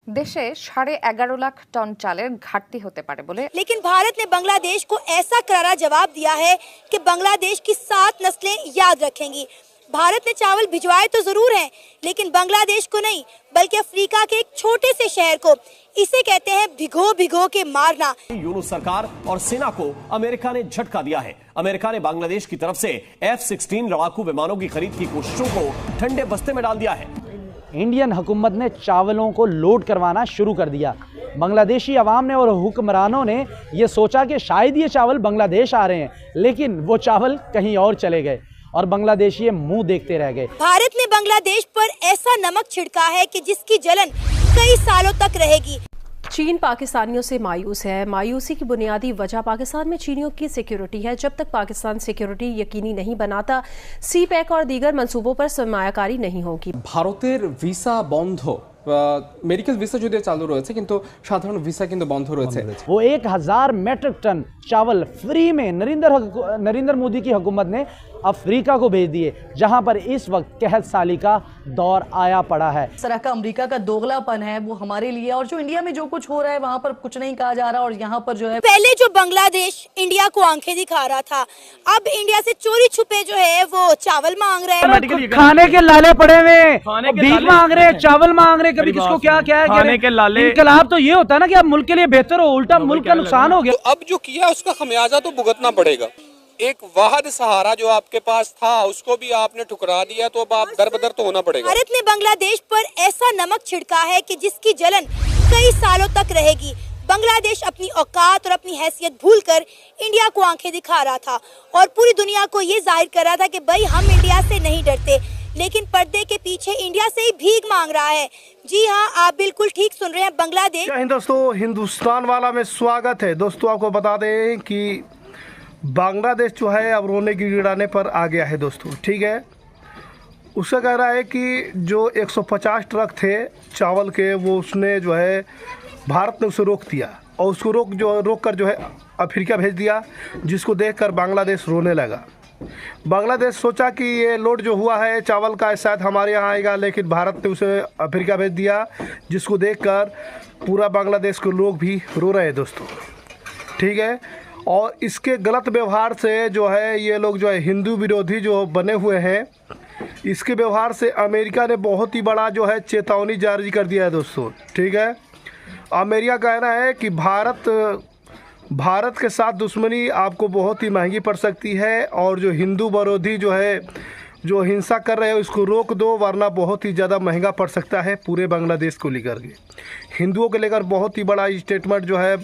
देशे 11.5 लाख टन चालेर घाटती होते पारे बोले। लेकिन भारत ने बांग्लादेश को ऐसा करारा जवाब दिया है कि बांग्लादेश की 7 नस्लें याद रखेंगी। भारत ने चावल भिजवाए तो जरूर हैं, लेकिन बांग्लादेश को नहीं बल्कि अफ्रीका के एक छोटे से शहर को। इसे कहते हैं भिगो भिगो के मारना। यूनुस सरकार और सेना को अमेरिका ने झटका दिया है। अमेरिका ने बांग्लादेश की तरफ से F-16 लड़ाकू विमानों की खरीद की कोशिशों को ठंडे बस्ते में डाल दिया है। इंडियन हुकूमत ने चावलों को लोड करवाना शुरू कर दिया। बांग्लादेशी अवाम ने और हुक्मरानों ने यह सोचा कि शायद ये चावल बांग्लादेश आ रहे हैं, लेकिन वो चावल कहीं और चले गए और बांग्लादेशी मुंह देखते रह गए। भारत ने बांग्लादेश पर ऐसा नमक छिड़का है कि जिसकी जलन कई सालों तक रहेगी। चीन पाकिस्तानियों से मायूस है। मायूसी की बुनियादी वजह पाकिस्तान में चीनियों की सिक्योरिटी है। जब तक पाकिस्तान सिक्योरिटी यकीनी नहीं बनाता, सी पैक और दीगर मंसूबों पर सरमायाकारी नहीं होगी। ভারতের ভিসা বন্ধ, মেডিকেল ভিসা যদিও চালু রয়েছে কিন্তু সাধারণ ভিসা কিন্তু বন্ধ রয়েছে। वो 1000 मेट्रिक टन चावल फ्री में नरेंद्र मोदी की हुकूमत ने अफ्रीका को भेज दिए, जहां पर इस वक्त कहत साली का दौर आया पड़ा है। इस तरह का अमेरिका का दोगलापन है वो हमारे लिए, और जो इंडिया में जो कुछ हो रहा है वहाँ पर कुछ नहीं कहा जा रहा, और यहाँ पर जो है पहले जो बांग्लादेश इंडिया को आंखें दिखा रहा था, अब इंडिया से चोरी छुपे जो है वो चावल मांग रहे हैं। खाने के लाले पड़े हुए, भीख मांग रहे, चावल मांग रहे, कभी किसको क्या क्या है। खाने के लाले। इनकलाब तो ये होता है ना कि अब मुल्क के लिए बेहतर हो, उल्टा मुल्क का नुकसान हो गया। तो अब जो किया उसका खमियाजा तो भुगतना पड़ेगा। एक वाहद सहारा जो आपके पास था उसको भी आपने ठुकरा दिया, तो अब आप दरबदर तो होना पड़ेगा। भारत ने बांग्लादेश पर ऐसा नमक छिड़का है कि जिसकी जलन कई सालों तक रहेगी। बांग्लादेश अपनी औकात और अपनी हैसियत भूलकर इंडिया को आंखें दिखा रहा था और पूरी दुनिया को ये जाहिर कर रहा था कि भाई हम इंडिया से नहीं डरते, लेकिन पर्दे के पीछे इंडिया से ही भीख मांग रहा है। जी हाँ, आप बिल्कुल ठीक सुन रहे हैं। बांग्लादेश। दोस्तों, हिंदुस्तान वाला में स्वागत है। दोस्तों, आपको बता दें कि बांग्लादेश जो है अब रोने की गिड़ाने पर आ गया है। दोस्तों, ठीक है, उसका कह रहा है कि जो 150 ट्रक थे चावल के, वो उसने जो है भारत ने उसे रोक दिया और उसको रोक कर जो है अफ्रीका भेज दिया, जिसको देखकर बांग्लादेश रोने लगा। बांग्लादेश सोचा कि ये लोड जो हुआ है चावल का शायद हमारे यहाँ आएगा, लेकिन भारत ने उसे अफ्रीका भेज दिया, जिसको देखकर पूरा बांग्लादेश के लोग भी रो रहे हैं। दोस्तों, ठीक है, और इसके गलत व्यवहार से जो है ये लोग जो है हिंदू विरोधी जो बने हुए हैं, इसके व्यवहार से अमेरिका ने बहुत ही बड़ा जो है चेतावनी जारी कर दिया है। दोस्तों, ठीक है, अमेरिका कहना है कि भारत के साथ दुश्मनी आपको बहुत ही महंगी पड़ सकती है, और जो हिंदू विरोधी जो है जो हिंसा कर रहे हैं उसको रोक दो, वरना बहुत ही ज़्यादा महंगा पड़ सकता है पूरे बांग्लादेश को लेकर के। हिंदुओं को लेकर बहुत ही बड़ा स्टेटमेंट जो है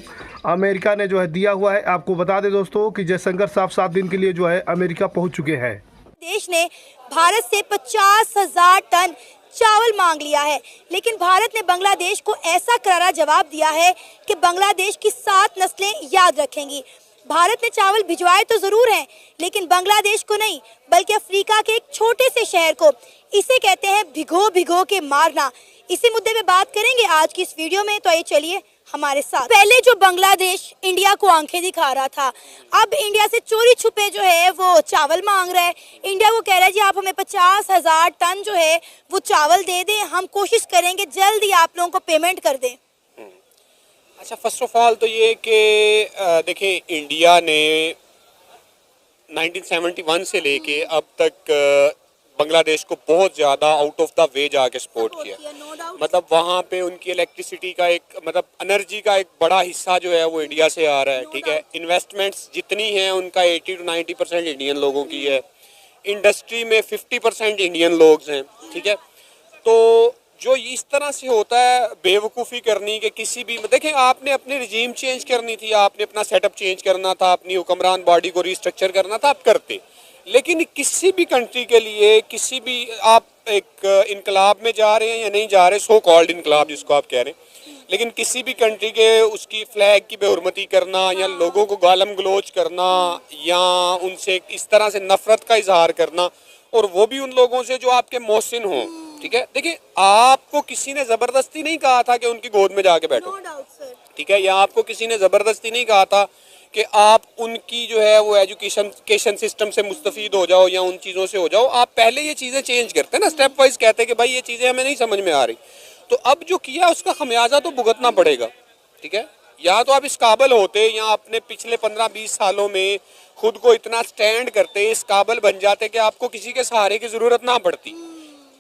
अमेरिका ने जो है दिया हुआ है। आपको बता दें दोस्तों कि जयशंकर साहब 7 दिन के लिए जो है अमेरिका पहुंच चुके हैं। देश ने भारत से 50,000 टन चावल मांग लिया है, लेकिन भारत ने बांग्लादेश को ऐसा करारा जवाब दिया है कि बांग्लादेश की 7 नस्लें याद रखेंगी। भारत ने चावल भिजवाए तो जरूर हैं, लेकिन बांग्लादेश को नहीं बल्कि अफ्रीका के एक छोटे से शहर को। इसे कहते हैं भिगो भिगो के मारना। इसी मुद्दे पे बात करेंगे आज की इस वीडियो में, तो ये चलिए हमारे साथ। पहले जो बांग्लादेश इंडिया को आंखें दिखा रहा था, अब इंडिया से चोरी छुपे जो है वो चावल मांग रहा है। इंडिया को कह रहा है जी आप हमें 50,000 टन जो है वो चावल दे दें, हम कोशिश करेंगे जल्द ही आप लोगों को पेमेंट कर दें। अच्छा, फर्स्ट ऑफ ऑल तो ये कि देखिए, इंडिया ने 1971 से लेके अब तक बांग्लादेश को बहुत ज़्यादा आउट ऑफ द वे जाके सपोर्ट किया। मतलब वहाँ पे उनकी इलेक्ट्रिसिटी का एक मतलब एनर्जी का एक बड़ा हिस्सा जो है वो इंडिया से आ रहा है। ठीक है, इन्वेस्टमेंट्स जितनी हैं उनका 80 to 90% इंडियन लोगों की है। इंडस्ट्री में 50% इंडियन लोग हैं। ठीक है, तो जो इस तरह से होता है बेवकूफ़ी करनी कि किसी भी देखिए, आपने अपनी रिजीम चेंज करनी थी, आपने अपना सेटअप चेंज करना था, अपनी हुक्मरान बॉडी को रिस्ट्रक्चर करना था, आप करते। लेकिन किसी भी कंट्री के लिए किसी भी आप एक इनकलाब में जा रहे हैं या नहीं जा रहे, सो कॉल्ड इनकलाब जिसको आप कह रहे हैं, लेकिन किसी भी कंट्री के उसकी फ्लैग की बेहुरमती करना या लोगों को गालम गलोच करना या उनसे इस तरह से नफरत का इजहार करना, और वो भी उन लोगों से जो आपके मोहसिन हों। ठीक है, देखिए, आपको किसी ने ज़बरदस्ती नहीं कहा था कि उनकी गोद में जाके बैठो। ठीक है, या आपको किसी ने ज़बरदस्ती नहीं कहा था कि आप उनकी जो है वो एजुकेशन सिस्टम से मुस्तफ़ीद हो जाओ या उन चीज़ों से हो जाओ। आप पहले ये चीज़ें चेंज करते हैं ना, स्टेप वाइज कहते हैं कि भाई ये चीज़ें हमें नहीं समझ में आ रही, तो अब जो किया उसका खमियाजा तो भुगतना पड़ेगा, ठीक है। या तो आप इस काबिल होते या अपने पिछले 15-20 सालों में खुद को इतना स्टैंड करते, इस काबिल बन जाते कि आपको किसी के सहारे की जरूरत ना पड़ती।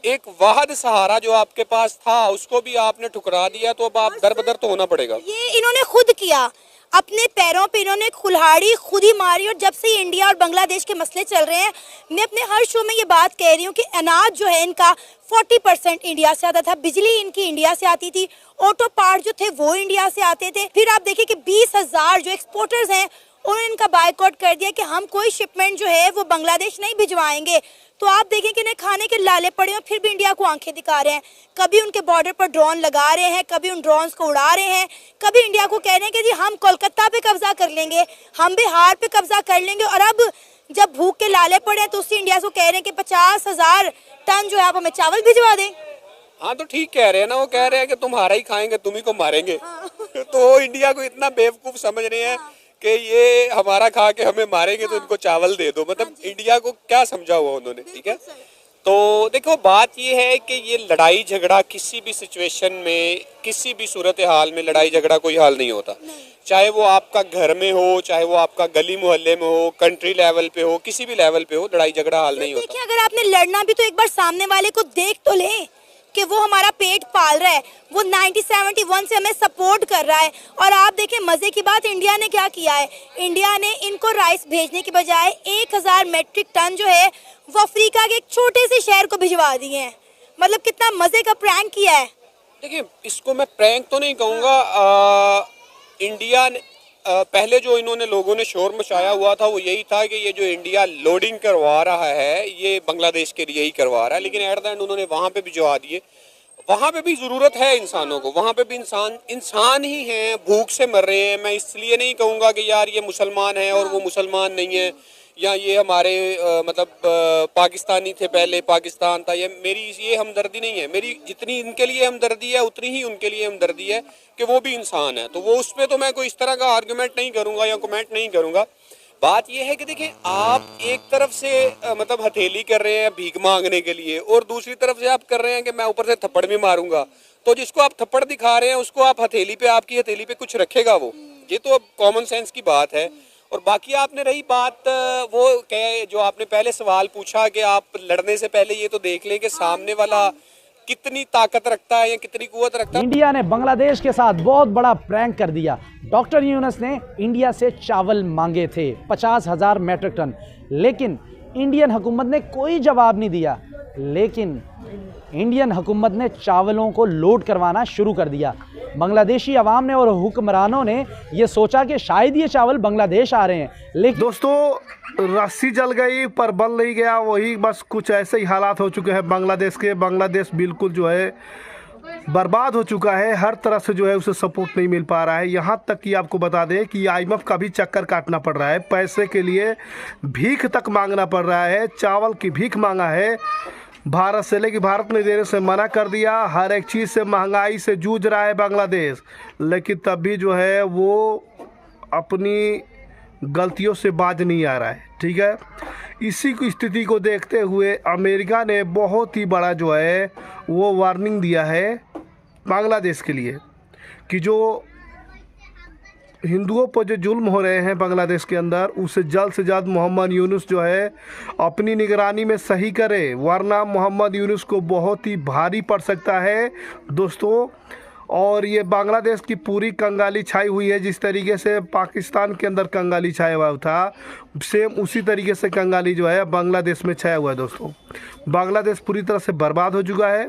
एक वाहद सहारा जो आपके पास था उसको भी आपने ठुकरा दिया, तो अब आप दर बदर तो होना पड़ेगा। ये इन्होंने खुद किया, अपने पैरों पे इन्होंने कुल्हाड़ी खुद ही मारी। और जब से इंडिया और बांग्लादेश के मसले चल रहे हैं, मैं अपने हर शो में ये बात कह रही हूँ कि अनाज जो है इनका 40% इंडिया से आता था, बिजली इनकी इंडिया से आती थी, ऑटो पार्ट जो थे वो इंडिया से आते थे। फिर आप देखिए कि 20,000 जो एक्सपोर्टर्स हैं उन्होंने इनका बायकॉट कर दिया कि हम कोई शिपमेंट जो है वो बांग्लादेश नहीं भिजवाएंगे। तो आप देखें कि इन्हें खाने के लाले पड़े हैं, फिर भी इंडिया को आंखें दिखा रहे हैं। कभी उनके बॉर्डर पर ड्रोन लगा रहे हैं, कभी उन ड्रोन्स को उड़ा रहे हैं, कभी इंडिया को कह रहे हैं कि जी हम कोलकाता पे कब्जा कर लेंगे, हम बिहार पे कब्जा कर लेंगे। और अब जब भूख के लाले पड़े हैं तो उसी इंडिया को कह रहे हैं कि 50,000 टन जो है आप हमें चावल भिजवा दें। हाँ तो ठीक कह रहे हैं ना, वो कह रहे हैं कि तुम्हारा ही खाएंगे, तुम ही को मारेंगे। तो इंडिया को इतना बेवकूफ समझ रहे हैं कि ये हमारा खा के हमें मारेंगे तो इनको चावल दे दो। मतलब इंडिया को क्या समझा हुआ उन्होंने, ठीक है। तो देखो बात ये है कि ये लड़ाई झगड़ा किसी भी सिचुएशन में, किसी भी सूरत हाल में लड़ाई झगड़ा कोई हाल नहीं होता। चाहे वो आपका घर में हो, चाहे वो आपका गली मोहल्ले में हो, कंट्री लेवल पे हो, किसी भी लेवल पे हो, लड़ाई झगड़ा हाल नहीं होता। देखिए अगर आपने लड़ना भी तो एक बार सामने वाले को देख तो ले कि वो हमारा पेट पाल रहा है, वो 1971 से हमें सपोर्ट कर रहा है। और आप देखें मजे की बात, इंडिया ने क्या किया है, इंडिया ने इनको राइस भेजने के बजाय 1000 मेट्रिक टन जो है वो अफ्रीका के एक छोटे से शहर को भिजवा दिए हैं। मतलब कितना मजे का प्रैंक किया है। देखिए इसको मैं प्रैंक तो नहीं कहूँगा। इंडिया ने पहले जो इन्होंने लोगों ने शोर मचाया हुआ था वो यही था कि ये जो इंडिया लोडिंग करवा रहा है ये बांग्लादेश के लिए ही करवा रहा है, लेकिन एट द एंड उन्होंने वहाँ पे भिजवा दिए। वहाँ पे भी ज़रूरत है इंसानों को, वहाँ पे भी इंसान ही हैं, भूख से मर रहे हैं। मैं इसलिए नहीं कहूँगा कि यार ये मुसलमान है और वो मुसलमान नहीं है, या ये हमारे मतलब पाकिस्तानी थे पहले पाकिस्तान था। ये हमदर्दी नहीं है मेरी, जितनी इनके लिए हमदर्दी है उतनी ही उनके लिए हमदर्दी है कि वो भी इंसान है। तो वो उस पर तो मैं कोई इस तरह का आर्गुमेंट नहीं करूँगा या कमेंट नहीं करूँगा। बात ये है कि देखिए आप एक तरफ से मतलब हथेली कर रहे हैं भीख मांगने के लिए, और दूसरी तरफ से आप कर रहे हैं कि मैं ऊपर से थप्पड़ भी मारूंगा। तो जिसको आप थप्पड़ दिखा रहे हैं उसको आप हथेली पे, आपकी हथेली पे कुछ रखेगा वो। ये तो अब कॉमन सेंस की बात है। और बाकी आपने रही बात वो कहे जो आपने पहले सवाल पूछा कि आप लड़ने से पहले ये तो देख लें कि सामने वाला कितनी ताकत रखता है या कितनी कुव्वत रखता है। इंडिया ने बांग्लादेश के साथ बहुत बड़ा प्रैंक कर दिया। डॉक्टर यूनुस ने इंडिया से चावल मांगे थे 50,000 मेट्रिक टन, लेकिन इंडियन हुकूमत ने कोई जवाब नहीं दिया। लेकिन इंडियन हुकूमत ने चावलों को लोड करवाना शुरू कर दिया। बांग्लादेशी अवाम ने और हुक्मरानों ने यह सोचा कि शायद ये चावल बांग्लादेश आ रहे हैं, लेकिन दोस्तों रस्सी जल गई पर बल नहीं गया। वही बस कुछ ऐसे ही हालात हो चुके हैं बांग्लादेश के। बांग्लादेश बिल्कुल जो है बर्बाद हो चुका है, हर तरह से जो है उसे सपोर्ट नहीं मिल पा रहा है। यहाँ तक कि आपको बता दें कि IMF का भी चक्कर काटना पड़ रहा है, पैसे के लिए भीख तक मांगना पड़ रहा है। चावल की भीख मांगा है भारत से, लेकिन भारत ने देने से मना कर दिया। हर एक चीज़ से महंगाई से जूझ रहा है बांग्लादेश, लेकिन तब भी जो है वो अपनी गलतियों से बाज नहीं आ रहा है, ठीक है। इसी की स्थिति को देखते हुए अमेरिका ने बहुत ही बड़ा जो है वो वार्निंग दिया है बांग्लादेश के लिए कि जो हिंदुओं पर जो जुल्म हो रहे हैं बांग्लादेश के अंदर, उसे जल्द से जल्द मोहम्मद यूनुस जो है अपनी निगरानी में सही करे, वरना मोहम्मद यूनुस को बहुत ही भारी पड़ सकता है दोस्तों। और ये बांग्लादेश की पूरी कंगाली छाई हुई है। जिस तरीके से पाकिस्तान के अंदर कंगाली छाया हुआ था, सेम उसी तरीके से कंगाली जो है बांग्लादेश में छाया हुआ है दोस्तों। बांग्लादेश पूरी तरह से बर्बाद हो चुका है।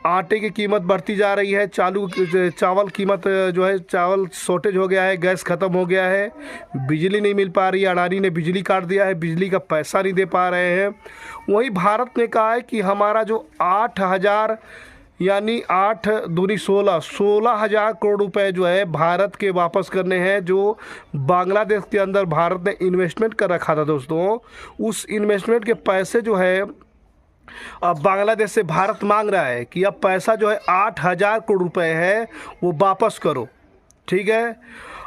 आटे की कीमत बढ़ती जा रही है, चावल कीमत जो है, चावल शॉर्टेज हो गया है, गैस ख़त्म हो गया है, बिजली नहीं मिल पा रही है, अडानी ने बिजली काट दिया है, बिजली का पैसा नहीं दे पा रहे हैं। वहीं भारत ने कहा है कि हमारा जो 8,000 यानी 8 दूनी 16,000 करोड़ रुपए जो है भारत के वापस करने हैं, जो बांग्लादेश के अंदर भारत ने इन्वेस्टमेंट कर रखा था दोस्तों। उस इन्वेस्टमेंट के पैसे जो है अब बांग्लादेश से भारत मांग रहा है कि अब पैसा जो है 8,000 करोड़ रुपए है वो वापस करो, ठीक है।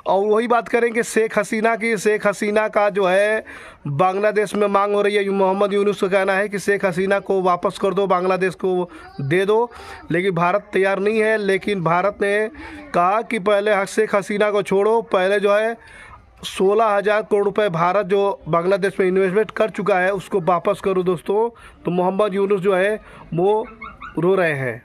और वही बात करेंगे शेख हसीना की। शेख हसीना का जो है बांग्लादेश में मांग हो रही है। मोहम्मद यूनुस का कहना है कि शेख हसीना को वापस कर दो, बांग्लादेश को दे दो, लेकिन भारत तैयार नहीं है। लेकिन भारत ने कहा कि पहले शेख हसीना को छोड़ो, पहले जो है 16,000 करोड़ रुपए भारत जो बांग्लादेश में इन्वेस्टमेंट कर चुका है उसको वापस करो दोस्तों। तो मोहम्मद यूनुस जो है वो रो रहे हैं।